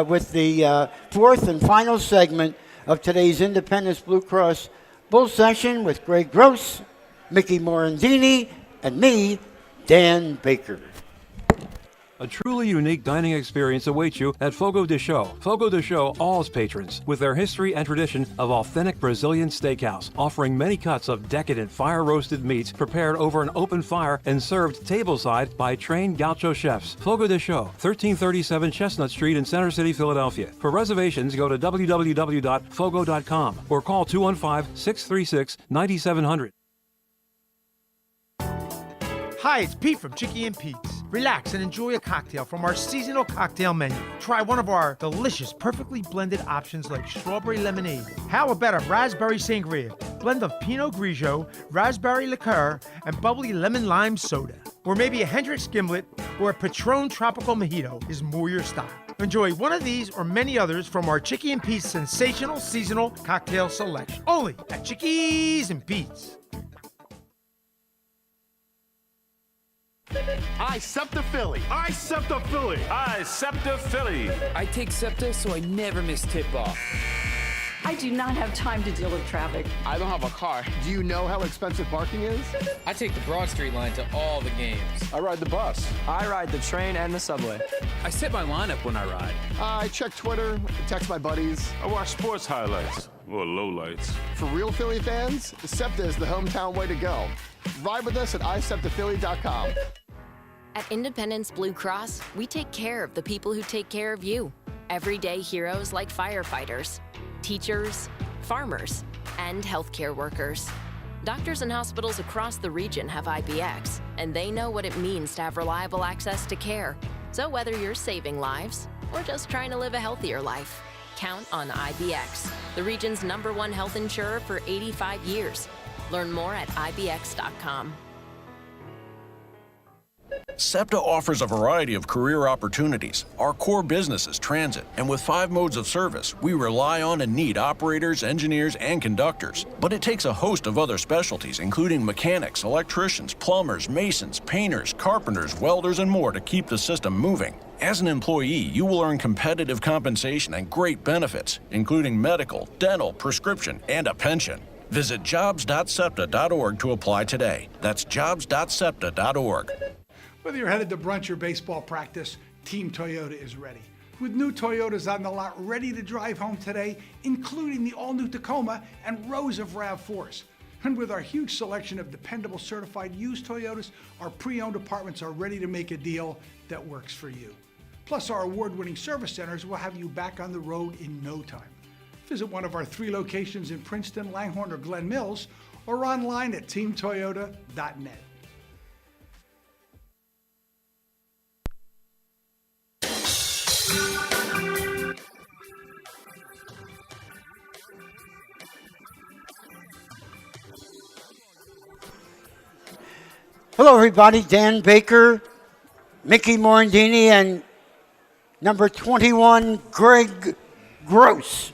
with the fourth and final segment of today's Independence Blue Cross Bull Session with Gregg Gross, Mickey Morandini, and me, Dan Baker. A truly unique dining experience awaits you at Fogo de Chão. Fogo de Chão awes patrons with their history and tradition of authentic Brazilian steakhouse, offering many cuts of decadent fire-roasted meats prepared over an open fire and served tableside by trained gaucho chefs. Fogo de Chão, 1337 Chestnut Street in Center City, Philadelphia. For reservations, go to www.fogo.com or call 215-636-9700. Hi, it's Pete from Chicky and Pete's. Relax and enjoy a cocktail from our seasonal cocktail menu. Try one of our delicious, perfectly blended options like strawberry lemonade. How about a raspberry sangria, blend of Pinot Grigio, raspberry liqueur, and bubbly lemon lime soda? Or maybe a Hendrick's Gimlet or a Patron Tropical Mojito is more your style. Enjoy one of these or many others from our Chicky and Pete's sensational seasonal cocktail selection. Only at Chickies and Pete's. I SEPTA Philly. I SEPTA Philly. I SEPTA Philly. I take SEPTA so I never miss tip-off. I do not have time to deal with traffic. I don't have a car. Do you know how expensive parking is? I take the Broad Street line to all the games. I ride the bus. I ride the train and the subway. I set my lineup when I ride. I check Twitter, text my buddies. I watch sports highlights or lowlights. For real Philly fans, SEPTA is the hometown way to go. Ride with us at iseptaphilly.com. At Independence Blue Cross, we take care of the people who take care of you. Everyday heroes like firefighters, teachers, farmers, and healthcare workers. Doctors and hospitals across the region have IBX, and they know what it means to have reliable access to care. So whether you're saving lives or just trying to live a healthier life, count on IBX, the region's #1 health insurer for 85 years. Learn more at IBX.com. SEPTA offers a variety of career opportunities. Our core business is transit, and with 5 modes of service, we rely on and need operators, engineers, and conductors. But it takes a host of other specialties, including mechanics, electricians, plumbers, masons, painters, carpenters, welders, and more to keep the system moving. As an employee, you will earn competitive compensation and great benefits, including medical, dental, prescription, and a pension. Visit jobs.septa.org to apply today. That's jobs.septa.org. Whether you're headed to brunch or baseball practice, Team Toyota is ready. With new Toyotas on the lot ready to drive home today, including the all-new Tacoma and rows of RAV4s. And with our huge selection of dependable certified used Toyotas, our pre-owned departments are ready to make a deal that works for you. Plus, our award-winning service centers will have you back on the road in no time. Visit one of our 3 locations in Princeton, Langhorne, or Glen Mills, or online at teamtoyota.net. Hello, everybody. Dan Baker, Mickey Morandini, and number 21, Gregg Gross.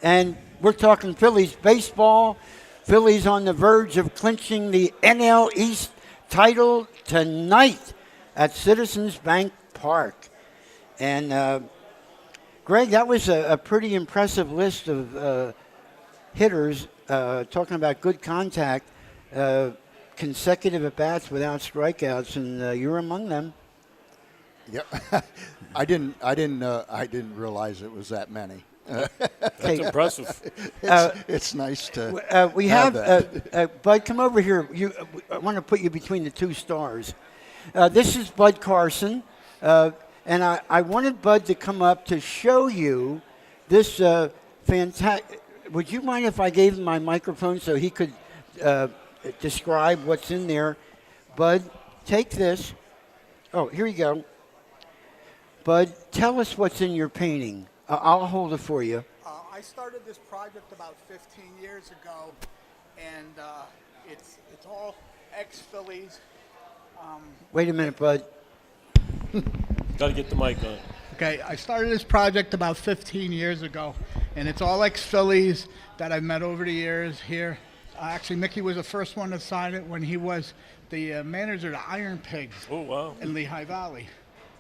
And we're talking Phillies baseball. Phillies on the verge of clinching the NL East title tonight at Citizens Bank Park. And Greg, that was a pretty impressive list of hitters, talking about good contact, consecutive at-bats without strikeouts, and you're among them. Yep. I didn't realize it was that many. That's impressive. It's nice to we have that. Bud, come over here. I want to put you between the 2 stars. This is Bud Carson, and I wanted Bud to come up to show you this fantastic. Would you mind if I gave him my microphone so he could describe what's in there? Bud, take this. Oh, here you go. Bud, tell us what's in your painting. I'll hold it for you. I started this project about 15 years ago, and it's all ex-Phillies. Wait a minute, Bud. Got to get the mic on. Okay, I started this project about 15 years ago, and it's all ex-Phillies that I've met over the years here. Actually, Mickey was the first one to sign it when he was the manager of the Iron Pigs in Lehigh Valley.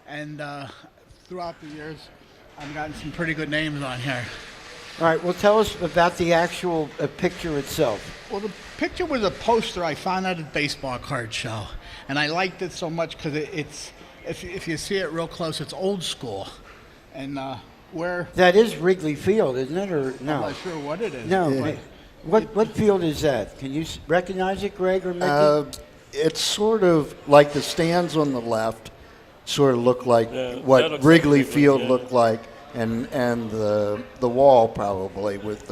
And throughout the years, I've gotten some pretty good names on here. All right, well, tell us about the actual picture itself. Well, the picture was a poster I found at a baseball card show, and I liked it so much because it's if you see it real close, it's old school. And where... That is Wrigley Field, isn't it, or no? I'm not sure what it is. No, what field is that? Can you recognize it, Greg or Mickey? It's sort of like the stands on the left sort of look like what Wrigley Field looked like, and the wall probably with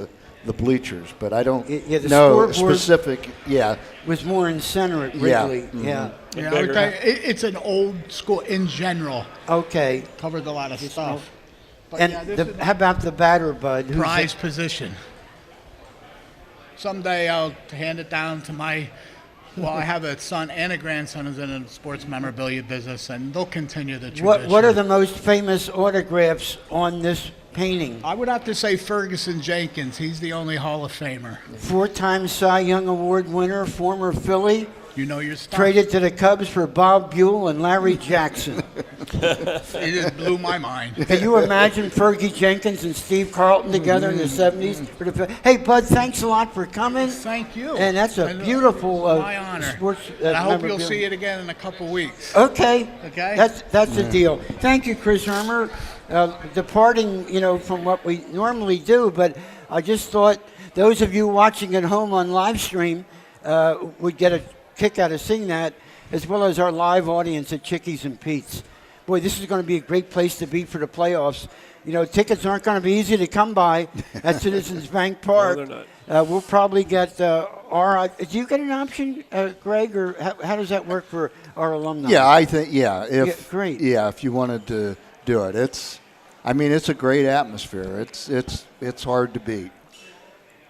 the bleachers, but I don't know specific. Yeah, was more in center at Wrigley. Mm-hmm. Yeah. Yeah, I would tell you, it's an old school in general. Okay. Covers a lot of stuff. But And yeah, this is how about the batter, Bud? Who's prize position. Someday I'll hand it down to my. Well, I have a son and a grandson who's in the sports memorabilia business, and they'll continue the tradition. What are the most famous autographs on this painting? I would have to say Ferguson Jenkins. He's the only Hall of Famer. 4-time Cy Young Award winner, former Philly. You know your stuff. Traded to the Cubs for Bob Buell and Larry Jackson. It just blew my mind. Can you imagine Fergie Jenkins and Steve Carlton together in the 70s? Hey, Bud, thanks a lot for coming. Thank you. And that's a beautiful my honor. sports. And I hope you'll memorabilia. see it again in a couple weeks. Okay. Okay. That's the deal. Thank you, Chris Hermer. Departing, from what we normally do, but I just thought those of you watching at home on live stream would get a kick out of seeing that, as well as our live audience at Chickies and Pete's. Boy, this is going to be a great place to be for the playoffs. Tickets aren't going to be easy to come by at Citizens Bank Park. No, they're not. We'll probably get do you get an option, Greg, or how does that work for our alumni? Yeah, I think, if great. Yeah, if you wanted to do it. It's a great atmosphere. It's hard to beat.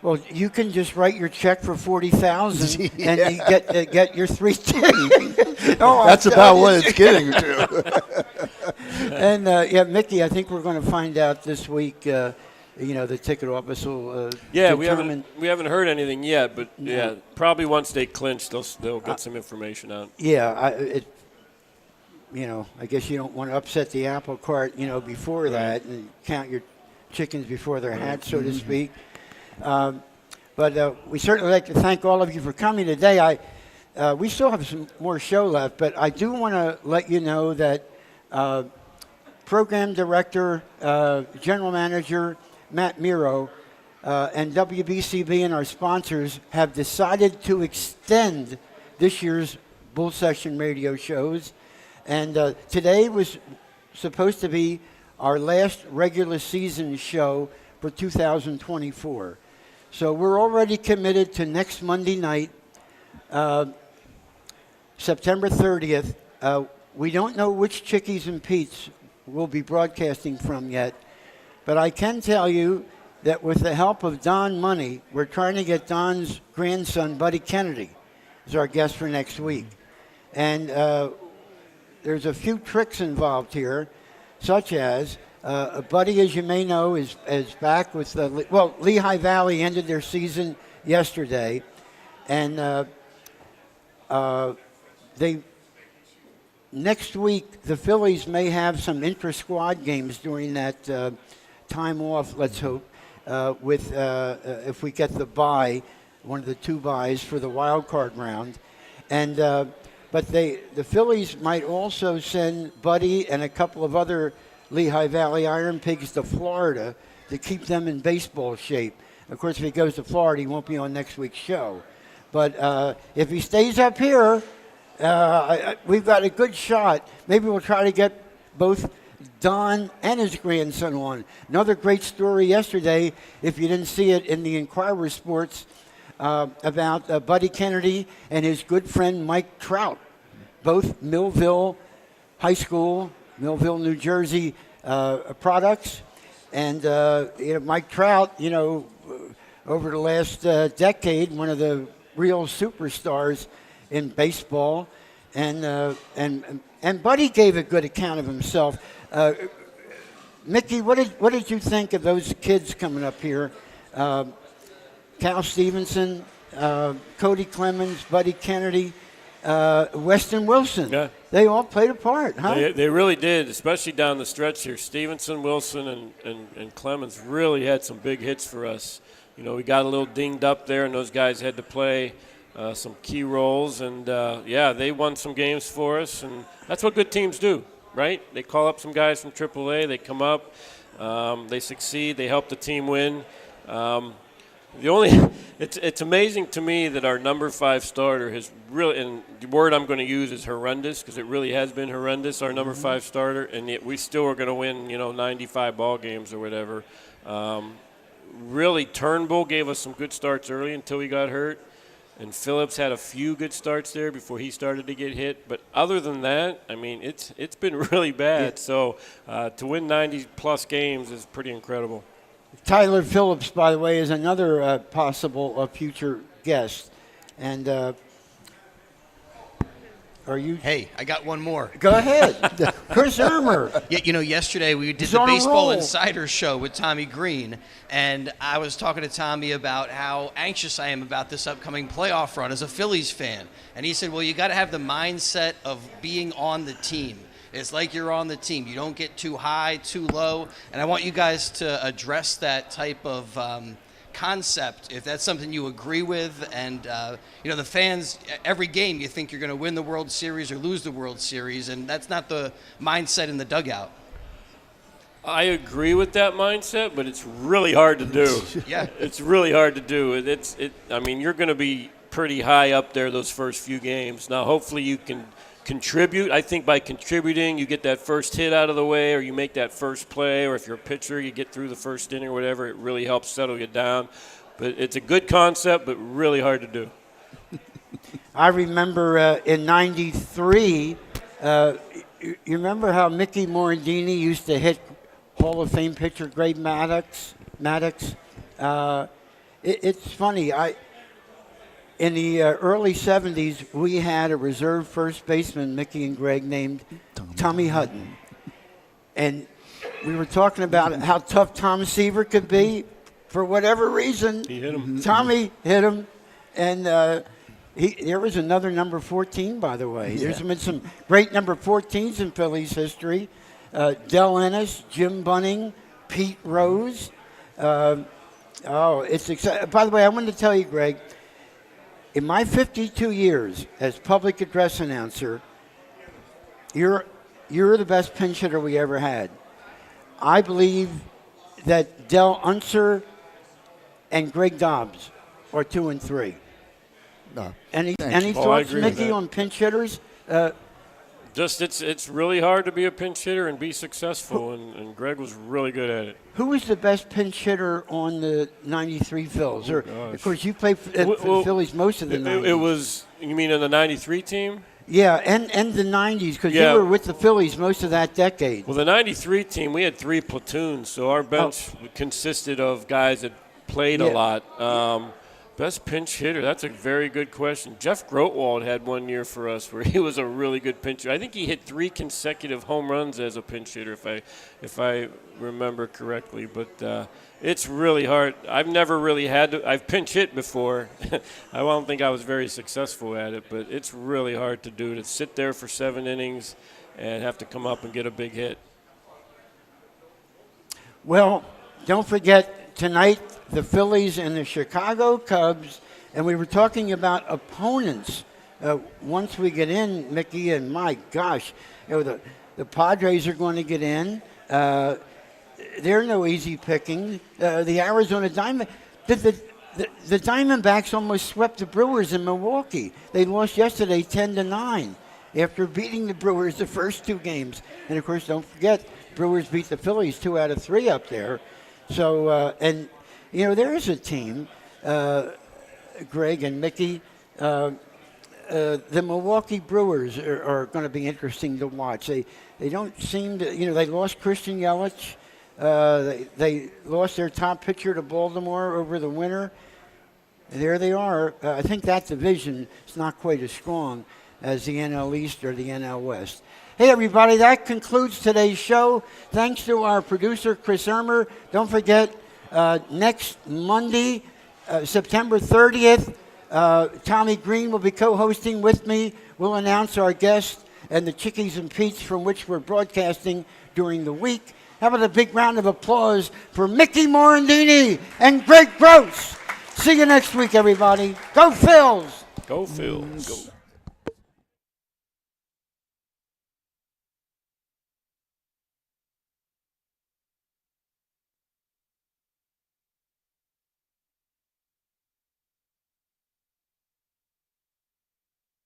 Well, you can just write your check for $40,000 and you get your 3 tickets. That's about what it's getting to. And Mickey, I think we're going to find out this week. The ticket office will determine. we haven't heard anything yet, but probably once they clinch, they'll get some information out. Yeah, I guess you don't want to upset the apple cart, before that and count your chickens before they're hatched, so to speak. But we certainly like to thank all of you for coming today. We still have some more show left, but I do want to let you know that Program Director, General Manager Matt Miro, and WBCB and our sponsors have decided to extend this year's Bull Session radio shows. And today was supposed to be our last regular season show for 2024. So we're already committed to next Monday night, September 30th. We don't know which Chickies and Pete's we'll be broadcasting from yet, but I can tell you that with the help of Don Money, we're trying to get Don's grandson, Buddy Kennedy, as our guest for next week. And there's a few tricks involved here, such as Buddy, as you may know, is back with Lehigh Valley ended their season yesterday, and next week the Phillies may have some intra-squad games during that time off. Let's hope if we get the bye, one of the 2 byes for the wild card round, and but the Phillies might also send Buddy and a couple of other Lehigh Valley Iron Pigs to Florida to keep them in baseball shape. Of course, if he goes to Florida, he won't be on next week's show. But if he stays up here, we've got a good shot. Maybe we'll try to get both Don and his grandson on. Another great story yesterday, if you didn't see it in the Inquirer Sports, about Buddy Kennedy and his good friend Mike Trout, both Millville High School, Millville, New Jersey products. And Mike Trout, over the last decade, one of the real superstars in baseball. And Buddy gave a good account of himself. Mickey, what did you think of those kids coming up here? Cal Stevenson, Cody Clemens, Buddy Kennedy, Weston Wilson. Yeah. They all played a part, huh? They really did, especially down the stretch here. Stevenson, Wilson, and Clemens really had some big hits for us. We got a little dinged up there, and those guys had to play some key roles. And, they won some games for us. And that's what good teams do, right? They call up some guys from AAA. They come up. They succeed. They help the team win. It's amazing to me that our number 5 starter has really, and the word I'm going to use is horrendous, because it really has been horrendous, our number 5 starter, and yet we still are going to win, 95 ball games or whatever. Really, Turnbull gave us some good starts early until he got hurt. And Phillips had a few good starts there before he started to get hit. But other than that, I mean, it's been really bad. So to win 90-plus games is pretty incredible. Tyler Phillips, by the way, is another possible future guest. And are you? Hey, I got one more. Go ahead. Chris Ermer. Yeah, yesterday we did He's the on a Baseball roll. Insider show with Tommy Green, and I was talking to Tommy about how anxious I am about this upcoming playoff run as a Phillies fan. And he said, well, you got to have the mindset of being on the team. It's like you're on the team. You don't get too high, too low. And I want you guys to address that type of concept, if that's something you agree with. And, the fans, every game you think you're going to win the World Series or lose the World Series, and that's not the mindset in the dugout. I agree with that mindset, but it's really hard to do. Yeah. It's really hard to do. I mean, you're going to be pretty high up there those first few games. Now, hopefully you can contribute. I think by contributing, you get that first hit out of the way, or you make that first play, or if you're a pitcher, you get through the first inning or whatever. It really helps settle you down. But it's a good concept, but really hard to do. I remember in '93, you remember how Mickey Morandini used to hit Hall of Fame pitcher Gregg Maddox? It's funny. In the early 70s, we had a reserve first baseman, Mickey and Greg, named Tommy Hutton. And we were talking about how tough Tom Seaver could be. For whatever reason, he hit him. Tommy hit him. And there was another number 14, by the way. Yeah. There's been some great number 14s in Phillies history. Del Ennis, Jim Bunning, Pete Rose. It's exciting. By the way, I wanted to tell you, Greg, in my 52 years as public address announcer, you're the best pinch hitter we ever had. I believe that Del Unser and Greg Dobbs are 2 and 3. No. Any I thoughts, agree with Mickey, that. on pinch hitters? It's really hard to be a pinch hitter and be successful, and Greg was really good at it. Who was the best pinch hitter on the '93 Phils? Of course, you played for the Phillies most of the '90s. It was, you mean in the '93 team? Yeah, and the '90s, because you were with the Phillies most of that decade. Well, the '93 team, we had 3 platoons, so our bench consisted of guys that played a lot. Best pinch hitter, that's a very good question. Jeff Grotwald had one year for us where he was a really good pinch hitter. I think he hit 3 consecutive home runs as a pinch hitter, if I remember correctly. But it's really hard. I've never really had to. I've pinch hit before. I don't think I was very successful at it, but it's really hard to do, to sit there for 7 innings and have to come up and get a big hit. Well, don't forget tonight, the Phillies and the Chicago Cubs, and we were talking about opponents. Once we get in, Mickey, and my gosh, the Padres are going to get in. They're no easy picking. The Arizona Diamondbacks, the Diamondbacks almost swept the Brewers in Milwaukee. They lost yesterday 10-9 after beating the Brewers the first 2 games. And of course, don't forget, Brewers beat the Phillies 2 out of 3 up there. So, there is a team, Greg and Mickey. The Milwaukee Brewers are going to be interesting to watch. They don't seem to, they lost Christian Yelich. They lost their top pitcher to Baltimore over the winter. There they are. I think that division is not quite as strong as the NL East or the NL West. Hey, everybody, that concludes today's show. Thanks to our producer, Chris Ermer. Don't forget, next Monday, September 30th, Tommy Green will be co-hosting with me. We'll announce our guest and the Chickies and Pete's from which we're broadcasting during the week. How about a big round of applause for Mickey Morandini and Gregg Gross. See you next week, everybody. Go Phils! Go Phils. Go.